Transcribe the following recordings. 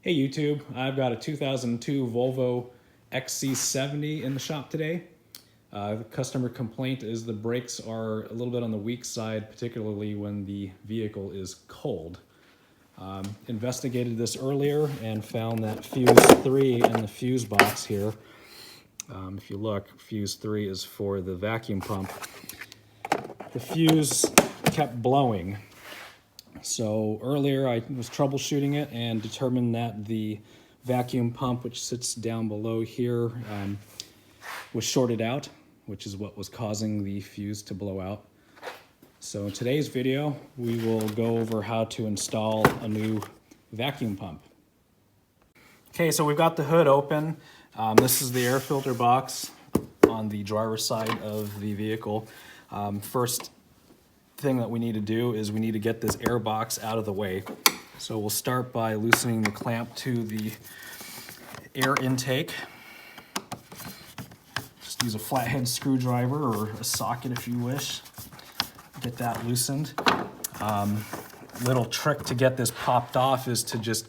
Hey YouTube, I've got a 2002 Volvo XC70 in the shop today. The customer complaint is the brakes are a little bit on the weak side, particularly when the vehicle is cold. Investigated this earlier and found that fuse 3 in the fuse box here. If you look, fuse 3 is for the vacuum pump. The fuse kept blowing. So earlier I was troubleshooting it and determined that the vacuum pump, which sits down below here, was shorted out, which is what was causing the fuse to blow out. So in today's video, we will go over how to install a new vacuum pump. Okay, so we've got the hood open. This is the air filter box on the driver's side of the vehicle. First thing that we need to do is we need to get this air box out of the way. So we'll start by loosening the clamp to the air intake. Just use a flathead screwdriver or a socket if you wish. Get that loosened. Little trick to get this popped off is to just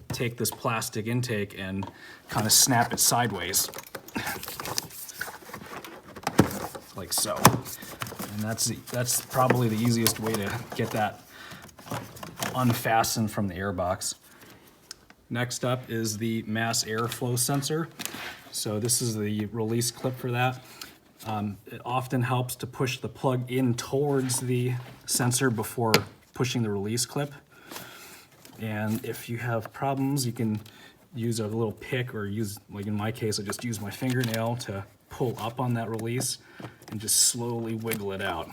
take this plastic intake and kind of snap it sideways. Like so. And that's probably the easiest way to get that unfastened from the air box. Next up is the mass airflow sensor. So this is the release clip for that. It often helps to push the plug in towards the sensor before pushing the release clip. And if you have problems, you can use a little pick or use, like in my case, I just use my fingernail to pull up on that release and just slowly wiggle it out.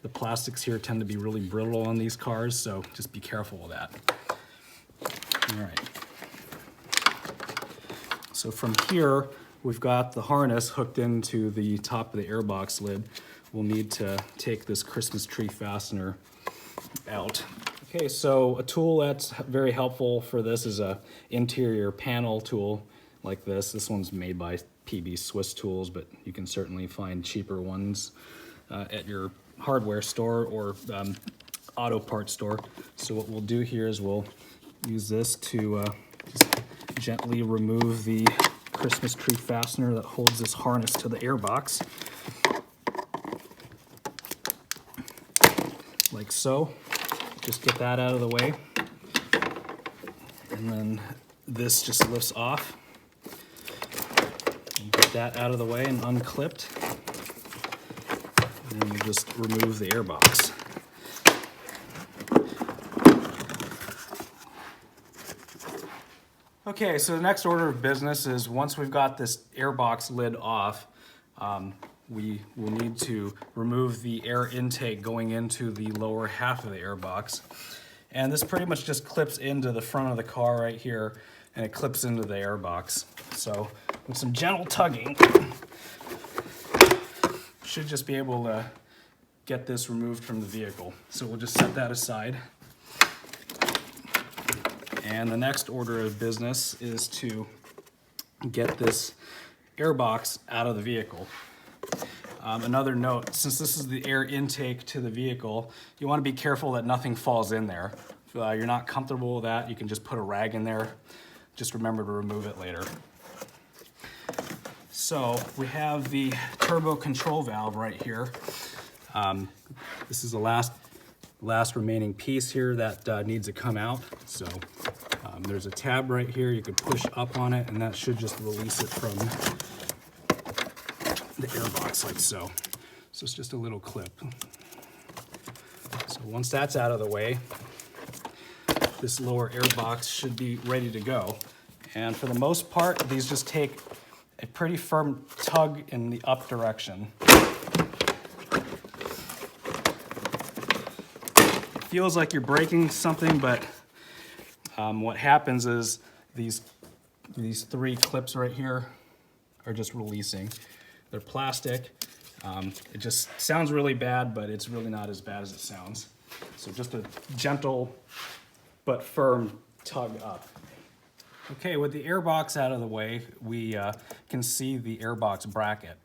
The plastics here tend to be really brittle on these cars, so just be careful with that. All right. So from here, we've got the harness hooked into the top of the airbox lid. We'll need to take this Christmas tree fastener out. Okay, so a tool that's very helpful for this is a interior panel tool like this. This one's made by PB Swiss Tools, but you can certainly find cheaper ones at your hardware store or auto parts store. So what we'll do here is we'll use this to just gently remove the Christmas tree fastener that holds this harness to the airbox. Like so. Just get that out of the way. And then this just lifts off. Get that out of the way and unclipped. And then you just remove the airbox. Okay, so the next order of business is once we've got this airbox lid off, we will need to remove the air intake going into the lower half of the airbox. And this pretty much just clips into the front of the car right here, and it clips into the airbox. So with some gentle tugging, should just be able to get this removed from the vehicle. So we'll just set that aside. And the next order of business is to get this airbox out of the vehicle. Another note, since this is the air intake to the vehicle, you want to be careful that nothing falls in there. If you're not comfortable with that, you can just put a rag in there. Just remember to remove it later. So we have the turbo control valve right here. This is the last remaining piece here that needs to come out. So there's a tab right here. You could push up on it, and that should just release it from the airbox like so. So it's just a little clip. So once that's out of the way, this lower airbox should be ready to go. And for the most part, these just take a pretty firm tug in the up direction. It feels like you're breaking something, but what happens is these three clips right here are just releasing. They're plastic. It just sounds really bad, but it's really not as bad as it sounds. So just a gentle but firm tug up. Okay, with the airbox out of the way, we can see the airbox bracket.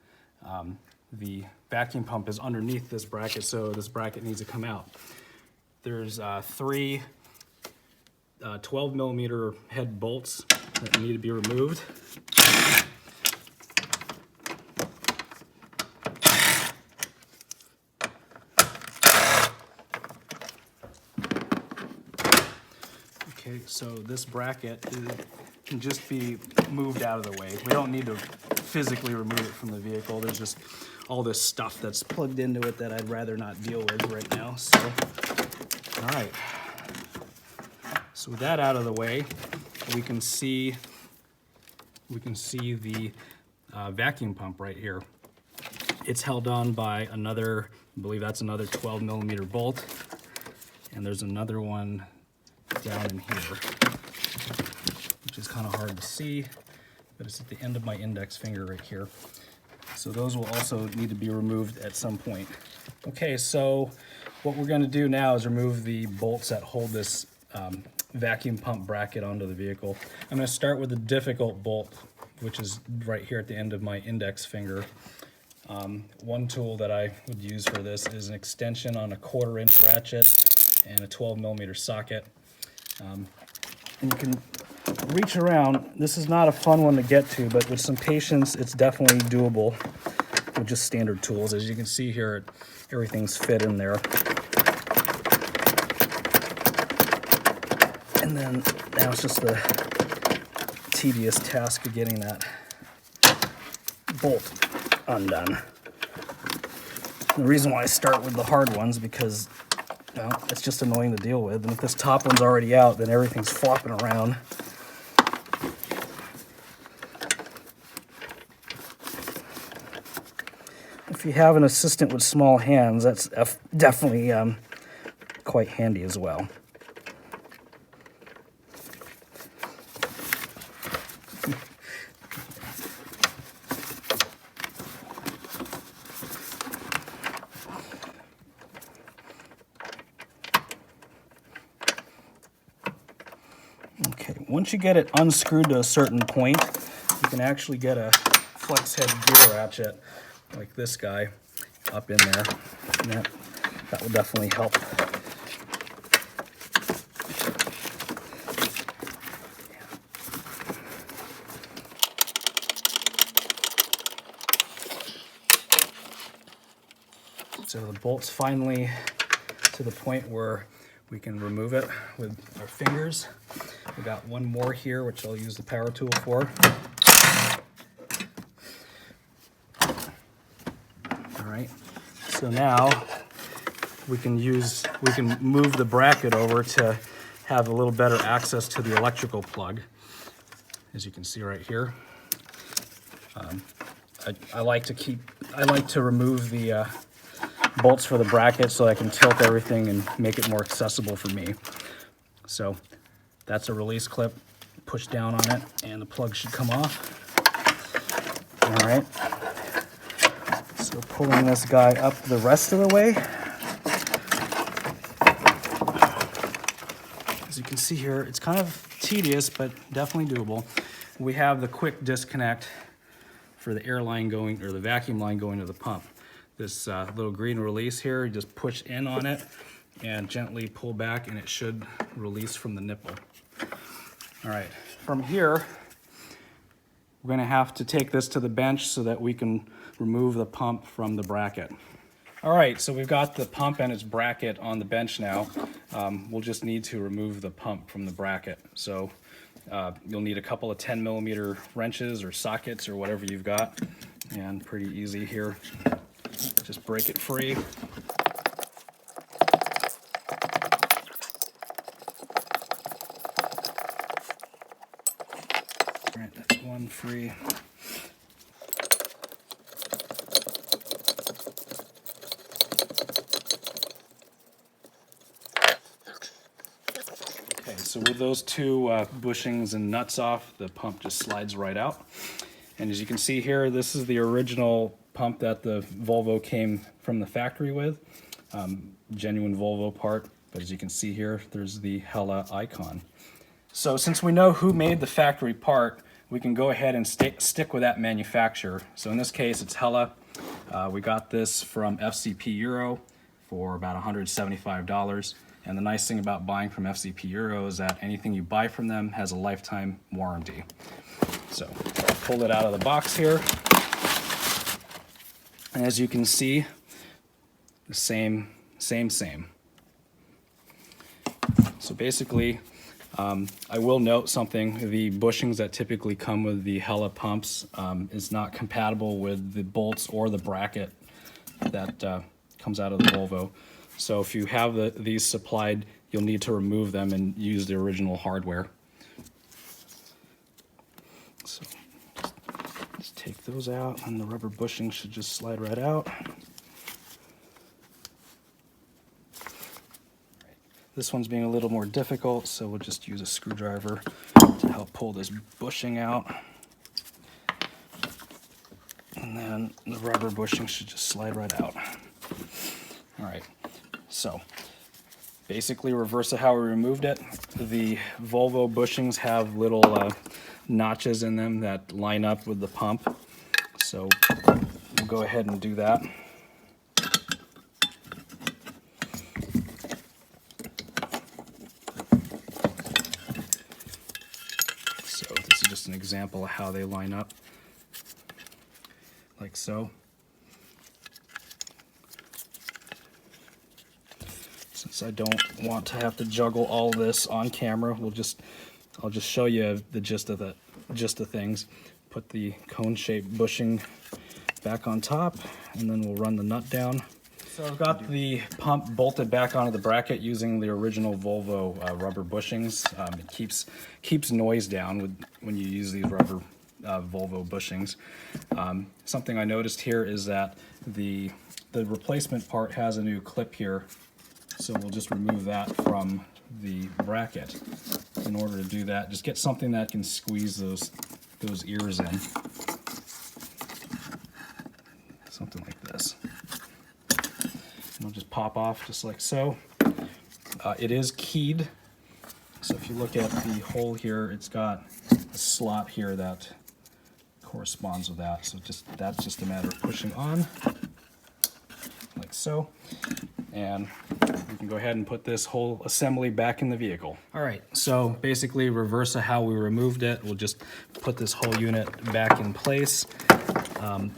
The vacuum pump is underneath this bracket, so this bracket needs to come out. There's three 12 millimeter head bolts that need to be removed. Okay, so this bracket can just be moved out of the way. We don't need to physically remove it from the vehicle. There's just all this stuff that's plugged into it that I'd rather not deal with right now. So, all right. So with that out of the way, we can see the vacuum pump right here. It's held on by another, I believe that's another 12 millimeter bolt, and there's another one down in here, which is kind of hard to see, but it's at the end of my index finger right here. So those will also need to be removed at some point. Okay, so what we're going to do now is remove the bolts that hold this vacuum pump bracket onto the vehicle. I'm going to start with the difficult bolt, which is right here at the end of my index finger. One tool that I would use for this is an extension on a 1/4 inch ratchet and a 12 millimeter socket. And you can reach around. This is not a fun one to get to, but with some patience, it's definitely doable with just standard tools. As you can see here, everything's fit in there. And then now it's just the tedious task of getting that bolt undone. And the reason why I start with the hard ones because, well, it's just annoying to deal with. And if this top one's already out, then everything's flopping around. If you have an assistant with small hands, that's definitely quite handy as well. Okay, once you get it unscrewed to a certain point, you can actually get a flex head gear ratchet like this guy up in there. And that will definitely help. So the bolt's finally to the point where we can remove it with our fingers. We got one more here, which I'll use the power tool for. All right, so now we can move the bracket over to have a little better access to the electrical plug. As you can see right here. I like to remove the bolts for the bracket so I can tilt everything and make it more accessible for me. So that's a release clip. Push down on it and the plug should come off. All right. So pulling this guy up the rest of the way. As you can see here, it's kind of tedious, but definitely doable. We have the quick disconnect for the air line going, or the vacuum line going to the pump. This little green release here, you just push in on it and gently pull back and it should release from the nipple. All right, from here, we're gonna have to take this to the bench so that we can remove the pump from the bracket. All right, so we've got the pump and its bracket on the bench now. We'll just need to remove the pump from the bracket. So you'll need a couple of 10 millimeter wrenches or sockets or whatever you've got, and pretty easy here. Just break it free. All right, that's one free. Okay, so with those two bushings and nuts off, the pump just slides right out. And as you can see here, this is the original pump that the Volvo came from the factory with. Genuine Volvo part, but as you can see here, there's the Hella icon. So since we know who made the factory part, we can go ahead and stick with that manufacturer. So in this case, it's Hella. We got this from FCP Euro, for about $175. And the nice thing about buying from FCP Euro is that anything you buy from them has a lifetime warranty. So I'll pull it out of the box here. And as you can see, the same. So basically, I will note something. The bushings that typically come with the Hella pumps is not compatible with the bolts or the bracket that comes out of the Volvo. So if you have these supplied, you'll need to remove them and use the original hardware. So just take those out, and the rubber bushing should just slide right out. This one's being a little more difficult, so we'll just use a screwdriver to help pull this bushing out. And then the rubber bushing should just slide right out. All right, so basically reverse of how we removed it. The Volvo bushings have little notches in them that line up with the pump. So we'll go ahead and do that. So this is just an example of how they line up, like so. Since I don't want to have to juggle all this on camera, I'll just show you the gist of things. Put the cone-shaped bushing back on top, and then we'll run the nut down. So I've got the pump bolted back onto the bracket using the original Volvo rubber bushings. It keeps noise down when you use these rubber Volvo bushings. Something I noticed here is that the replacement part has a new clip here. So we'll just remove that from the bracket. In order to do that, just get something that can squeeze those ears in. Something like this. And it'll just pop off just like so. It is keyed. So if you look at the hole here, it's got a slot here that corresponds with that. So that's just a matter of pushing on, like so. And we can go ahead and put this whole assembly back in the vehicle. All right, so basically reverse of how we removed it. We'll just put this whole unit back in place.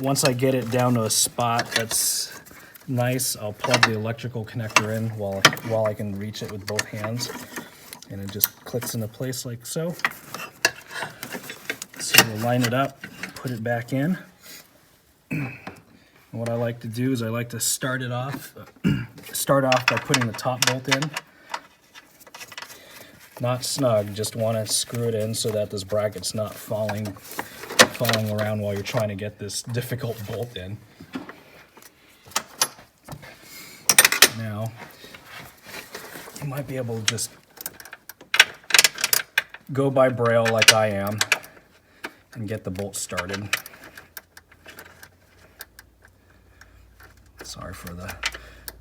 Once I get it down to a spot that's nice, I'll plug the electrical connector in while I can reach it with both hands. And it just clicks into place like so. So we'll line it up, put it back in. And what I like to do is I like to start off by putting the top bolt in. Not snug, just want to screw it in so that this bracket's not falling around while you're trying to get this difficult bolt in. Now, you might be able to just go by braille like I am and get the bolt started. Sorry for the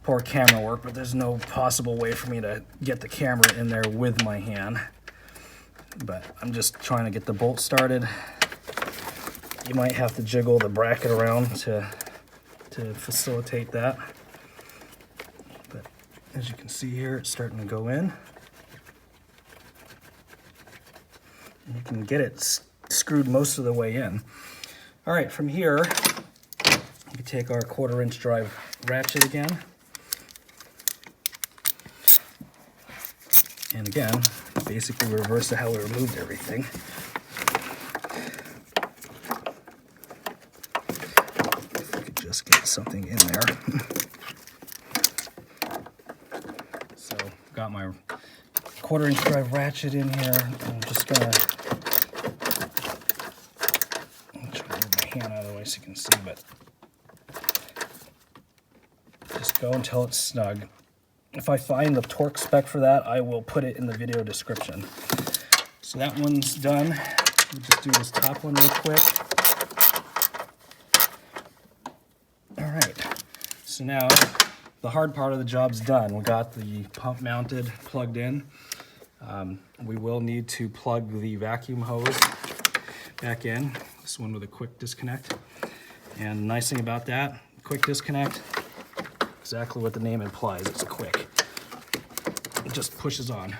poor camera work, but there's no possible way for me to get the camera in there with my hand. But I'm just trying to get the bolt started. You might have to jiggle the bracket around to facilitate that. But as you can see here, it's starting to go in. You can get it screwed most of the way in. All right, from here, we take our 1/4" drive ratchet again. And again, basically reverse to how we removed everything. If I could just get something in there. So, got my 1/4" drive ratchet in here. I'm just gonna try to move my hand out of the way so you can see, but just go until it's snug. If I find the torque spec for that, I will put it in the video description. So that one's done. We'll just do this top one real quick. All right, so now the hard part of the job's done. We got the pump mounted, plugged in. We will need to plug the vacuum hose back in. This one with a quick disconnect. And the nice thing about that, quick disconnect, exactly what the name implies. It's quick. It just pushes on.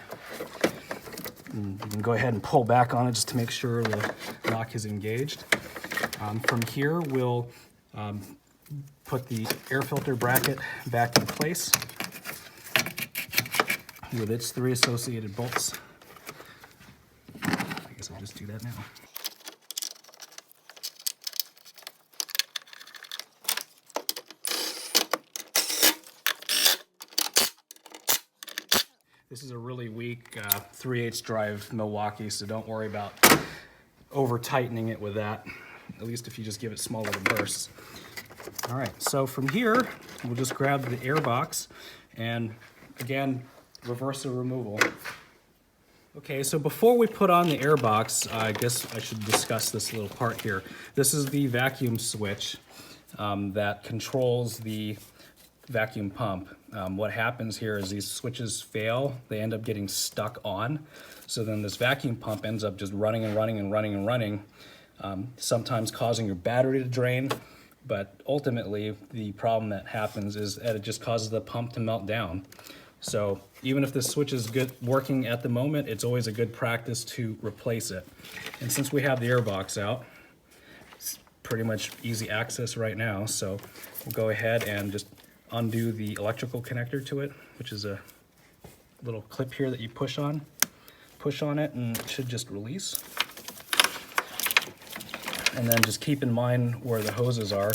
And you can go ahead and pull back on it just to make sure the lock is engaged. From here, we'll put the air filter bracket back in place with its 3 associated bolts. I guess I'll just do that now. This is a really weak 3/8 drive Milwaukee, so don't worry about over tightening it with that, at least if you just give it small little bursts. All right, so from here, we'll just grab the air box and again, reverse the removal. Okay, so before we put on the air box, I guess I should discuss this little part here. This is the vacuum switch that controls the vacuum pump. What happens here is these switches fail, they end up getting stuck on. So then this vacuum pump ends up just running and running and running and running, sometimes causing your battery to drain. But ultimately, the problem that happens is that it just causes the pump to melt down. So even if the switch is good working at the moment, it's always a good practice to replace it. And since we have the air box out, it's pretty much easy access right now. So we'll go ahead and just undo the electrical connector to it, which is a little clip here that you push on it and it should just release. And then just keep in mind where the hoses are.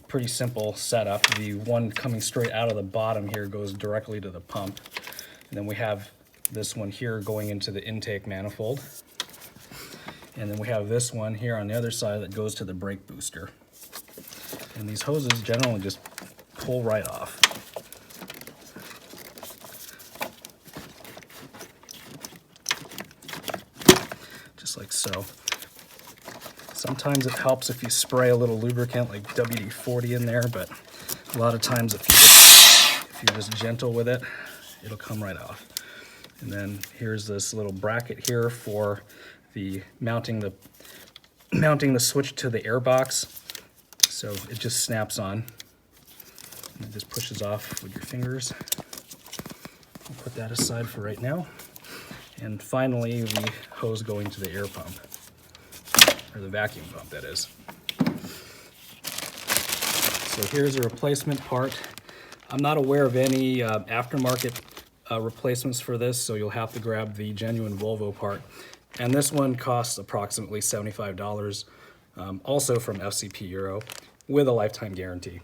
Pretty simple setup. The one coming straight out of the bottom here goes directly to the pump. And then we have this one here going into the intake manifold. And then we have this one here on the other side that goes to the brake booster. And these hoses generally just pull right off. Just like so. Sometimes it helps if you spray a little lubricant like WD-40 in there, but a lot of times if you're just gentle with it, it'll come right off. And then here's this little bracket here for the mounting the switch to the air box. So it just snaps on. And it just pushes off with your fingers. I'll put that aside for right now. And finally, the hose going to the air pump. Or the vacuum pump, that is. So here's a replacement part. I'm not aware of any aftermarket replacements for this, so you'll have to grab the genuine Volvo part. And this one costs approximately $75, also from FCP Euro, with a lifetime guarantee.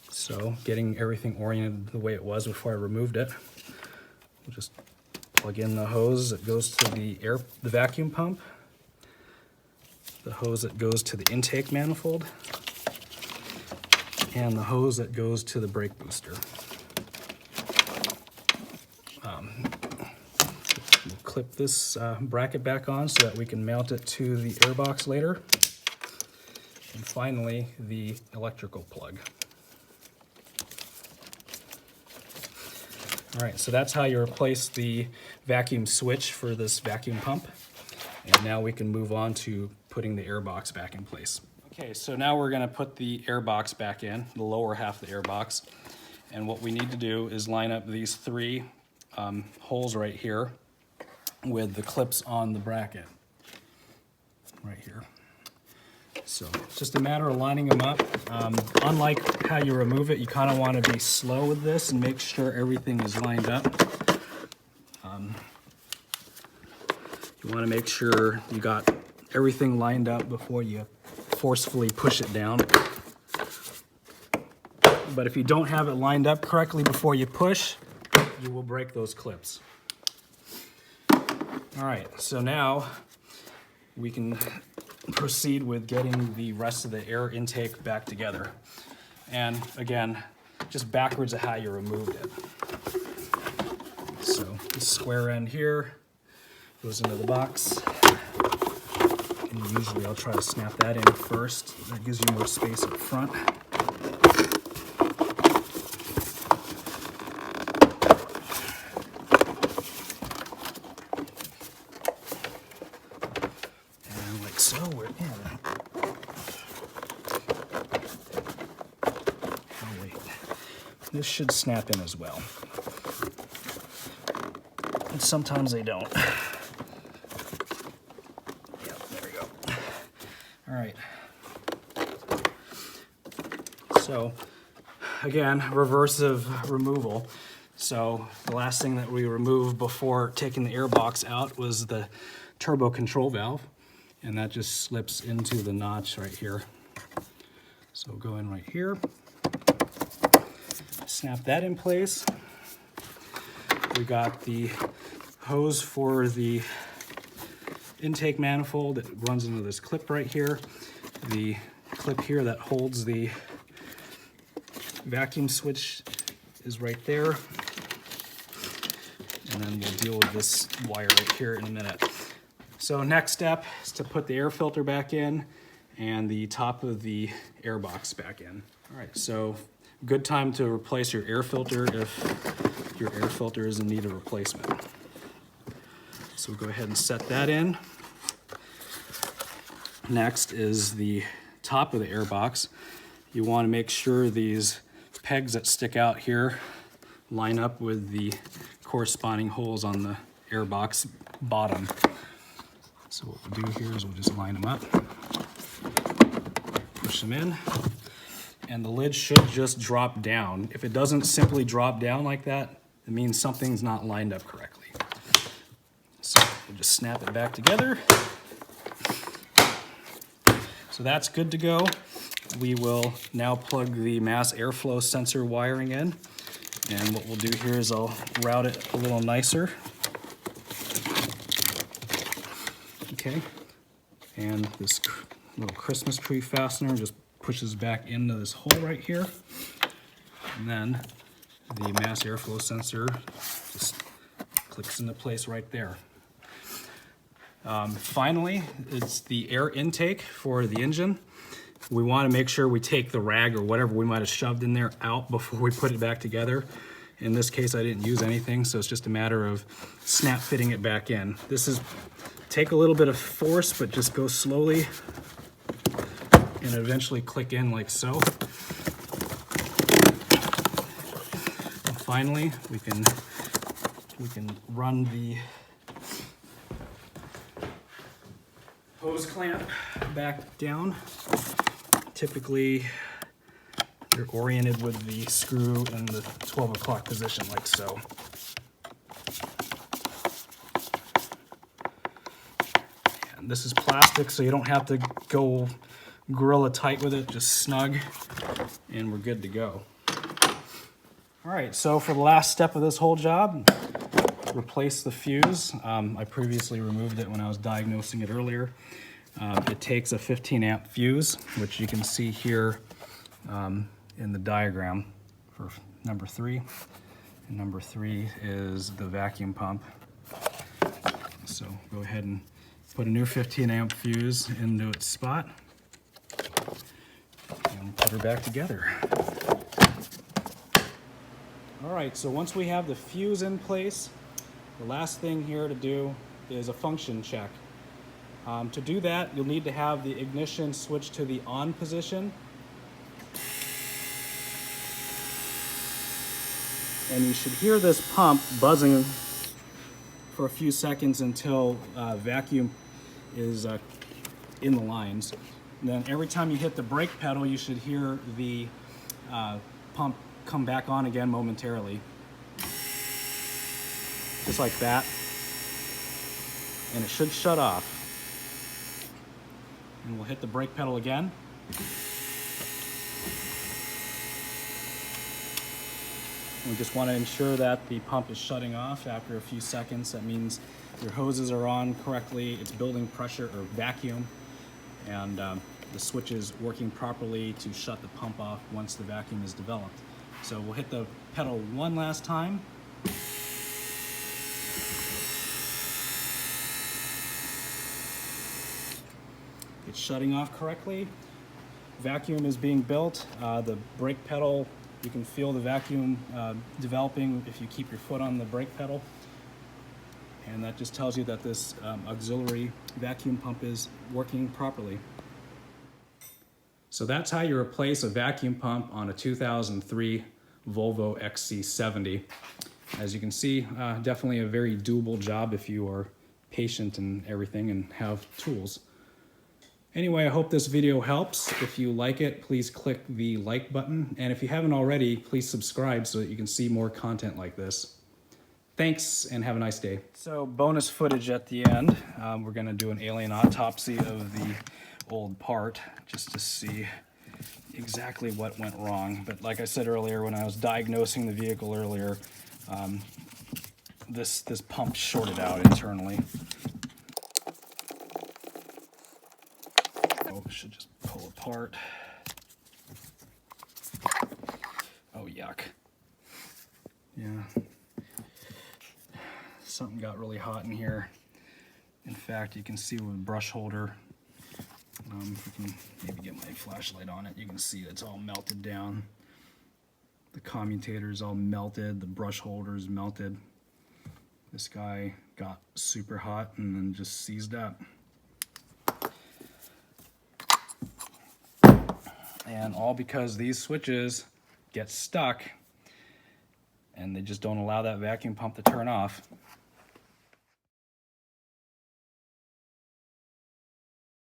So getting everything oriented the way it was before I removed it, we'll just plug in the hose that goes to the vacuum pump, the hose that goes to the intake manifold, and the hose that goes to the brake booster. We'll clip this bracket back on so that we can mount it to the airbox later. And finally, the electrical plug. All right, so that's how you replace the vacuum switch for this vacuum pump. And now we can move on to putting the air box back in place. Okay, so now we're gonna put the air box back in, the lower half of the air box. And what we need to do is line up these 3 holes right here with the clips on the bracket, right here. So it's just a matter of lining them up. Unlike how you remove it, you kind of want to be slow with this and make sure everything is lined up. You want to make sure you got everything lined up before you forcefully push it down. But if you don't have it lined up correctly before you push, you will break those clips. All right, so now we can proceed with getting the rest of the air intake back together. And again, just backwards of how you removed it. So this square end here goes into the box. And usually I'll try to snap that in first. That gives you more space up front. so we're in. Oh wait, this should snap in as well. And sometimes they don't. Yep, there we go. All right. So again, reversive removal. So the last thing that we removed before taking the air box out was the turbo control valve, and that just slips into the notch right here. So go in right here, snap that in place. We got the hose for the intake manifold that runs into this clip right here. The clip here that holds the vacuum switch is right there. And then we'll deal with this wire right here in a minute. So next step is to put the air filter back in and the top of the air box back in. All right, so good time to replace your air filter if your air filter is in need of replacement. So we'll go ahead and set that in. Next is the top of the air box. You want to make sure these pegs that stick out here line up with the corresponding holes on the air box bottom. So what we'll do here is we'll just line them up, push them in, and the lid should just drop down. If it doesn't simply drop down like that, it means something's not lined up correctly. So we'll just snap it back together. So that's good to go. We will now plug the mass airflow sensor wiring in. And what we'll do here is I'll route it a little nicer. Okay. And this little Christmas tree fastener just pushes back into this hole right here. And then the mass airflow sensor just clicks into place right there. Finally, it's the air intake for the engine. We want to make sure we take the rag or whatever we might have shoved in there out before we put it back together. In this case, I didn't use anything, so it's just a matter of snap fitting it back in. This is take a little bit of force, but just go slowly and eventually click in like so. And finally, we can run the hose clamp back down. Typically, they're oriented with the screw in the 12 o'clock position, like so. And this is plastic, so you don't have to go Gorilla tight with it, just snug, and we're good to go. All right, so for the last step of this whole job, replace the fuse. I previously removed it when I was diagnosing it earlier. It takes a 15 amp fuse, which you can see here in the diagram for number 3. And number 3 is the vacuum pump. So go ahead and put a new 15 amp fuse into its spot and put her back together. All right, so once we have the fuse in place, the last thing here to do is a function check. To do that, you'll need to have the ignition switch to the on position. And you should hear this pump buzzing for a few seconds until vacuum is in the lines. And then every time you hit the brake pedal, you should hear the pump come back on again momentarily. Just like that. And it should shut off. And we'll hit the brake pedal again. We just want to ensure that the pump is shutting off after a few seconds. That means your hoses are on correctly, it's building pressure or vacuum, and the switch is working properly to shut the pump off once the vacuum is developed. So we'll hit the pedal one last time. It's shutting off correctly. Vacuum is being built. The brake pedal, you can feel the vacuum developing if you keep your foot on the brake pedal. And that just tells you that this auxiliary vacuum pump is working properly. So that's how you replace a vacuum pump on a 2003 Volvo XC70. As you can see, definitely a very doable job if you are patient and everything and have tools. Anyway, I hope this video helps. If you like it, please click the like button. And if you haven't already, please subscribe so that you can see more content like this. Thanks, and have a nice day. So bonus footage at the end. We're gonna do an alien autopsy of the old part just to see exactly what went wrong. But like I said earlier, when I was diagnosing the vehicle earlier, this pump shorted out internally. Oh, should just pull apart. Oh, yuck. Yeah. Something got really hot in here. In fact, you can see with a brush holder, if we can maybe get my flashlight on it, you can see it's all melted down. The commutator is all melted, the brush holder is melted. This guy got super hot and then just seized up. And all because these switches get stuck and they just don't allow that vacuum pump to turn off.